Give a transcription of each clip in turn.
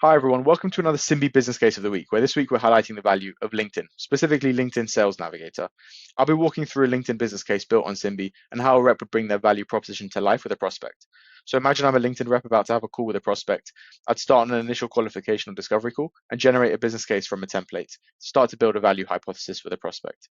Hi everyone, welcome to another Simbi business case of the week, where this week we're highlighting the value of LinkedIn, specifically LinkedIn Sales Navigator. I'll be walking through a LinkedIn business case built on Simbi and how a rep would bring their value proposition to life with a prospect. So imagine I'm a LinkedIn rep about to have a call with a prospect. I'd start on an initial qualification or discovery call and generate a business case from a template, start to build a value hypothesis for the prospect.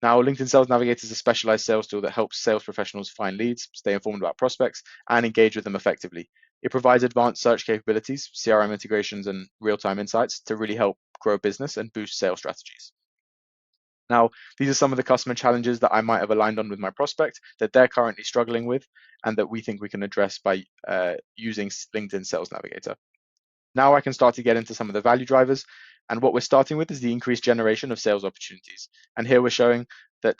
Now, LinkedIn Sales Navigator is a specialized sales tool that helps sales professionals find leads, stay informed about prospects, and engage with them effectively. It provides advanced search capabilities, CRM integrations, and real-time insights to really help grow business and boost sales strategies. Now, these are some of the customer challenges that I might have aligned on with my prospect that they're currently struggling with and that we think we can address by using LinkedIn Sales Navigator. Now I can start to get into some of the value drivers. And what we're starting with is the increased generation of sales opportunities. And here we're showing that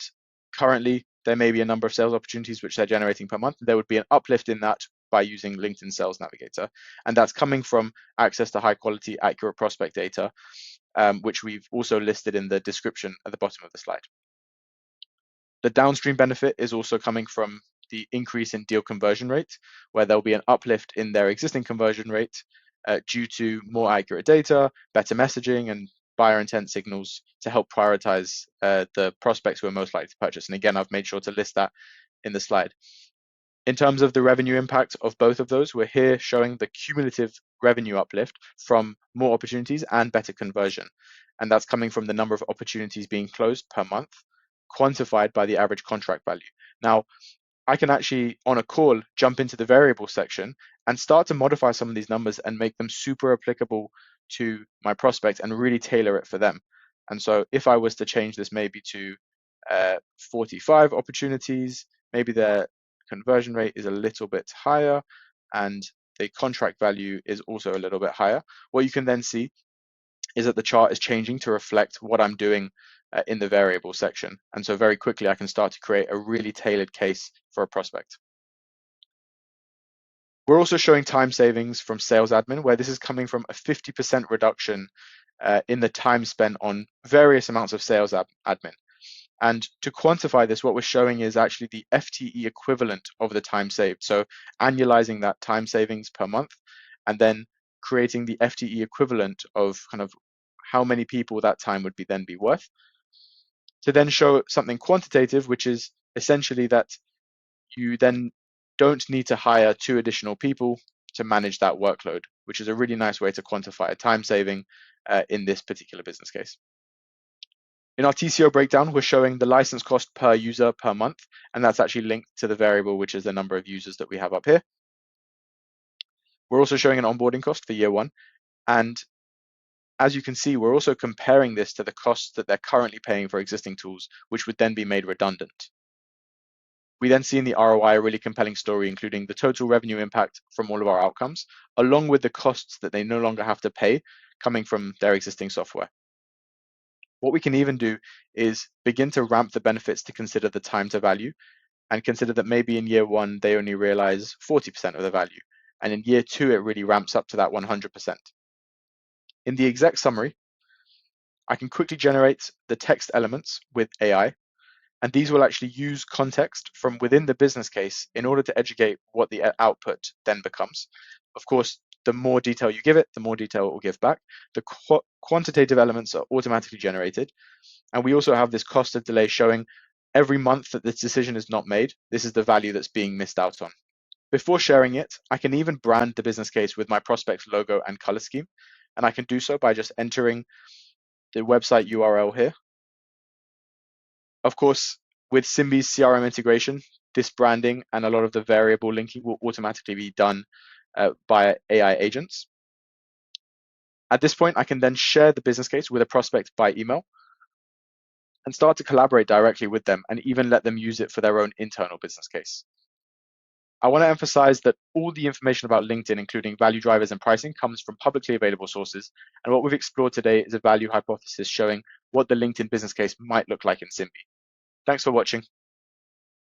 currently there may be a number of sales opportunities which they're generating per month. There would be an uplift in that by using LinkedIn Sales Navigator. And that's coming from access to high quality, accurate prospect data, which we've also listed in the description at the bottom of the slide. The downstream benefit is also coming from the increase in deal conversion rate, where there'll be an uplift in their existing conversion rate due to more accurate data, better messaging, and buyer intent signals to help prioritize the prospects who are most likely to purchase. And again, I've made sure to list that in the slide. In terms of the revenue impact of both of those, we're here showing the cumulative revenue uplift from more opportunities and better conversion. And that's coming from the number of opportunities being closed per month, quantified by the average contract value. Now, I can actually, on a call, jump into the variable section and start to modify some of these numbers and make them super applicable to my prospect and really tailor it for them. And so if I was to change this maybe to 45 opportunities, maybe their conversion rate is a little bit higher and the contract value is also a little bit higher, what you can then see is that the chart is changing to reflect what I'm doing in the variable section. And so very quickly, I can start to create a really tailored case for a prospect. We're also showing time savings from sales admin, where this is coming from a 50% reduction in the time spent on various amounts of sales admin. And to quantify this, what we're showing is actually the FTE equivalent of the time saved. So annualizing that time savings per month, and then creating the FTE equivalent of kind of how many people that time would then be worth. To then show something quantitative, which is essentially that you then don't need to hire 2 additional people to manage that workload, which is a really nice way to quantify a time saving in this particular business case. In our TCO breakdown, we're showing the license cost per user per month, and that's actually linked to the variable, which is the number of users that we have up here. We're also showing an onboarding cost for year 1. And as you can see, we're also comparing this to the costs that they're currently paying for existing tools, which would then be made redundant. We then see in the ROI a really compelling story, including the total revenue impact from all of our outcomes, along with the costs that they no longer have to pay coming from their existing software. What we can even do is begin to ramp the benefits to consider the time to value and consider that maybe in year 1, they only realize 40% of the value. And in year 2, it really ramps up to that 100%. In the exec summary, I can quickly generate the text elements with AI, and these will actually use context from within the business case in order to educate what the output then becomes. Of course, the more detail you give it, the more detail it will give back. The quantitative elements are automatically generated. And we also have this cost of delay showing every month that this decision is not made, this is the value that's being missed out on. Before sharing it, I can even brand the business case with my prospect's logo and color scheme. And I can do so by just entering the website URL here. Of course, with Simbi's CRM integration, this branding and a lot of the variable linking will automatically be done by AI agents. At this point, I can then share the business case with a prospect by email and start to collaborate directly with them and even let them use it for their own internal business case. I want to emphasize that all the information about LinkedIn, including value drivers and pricing, comes from publicly available sources. And what we've explored today is a value hypothesis showing what the LinkedIn business case might look like in Simbi. Thanks for watching.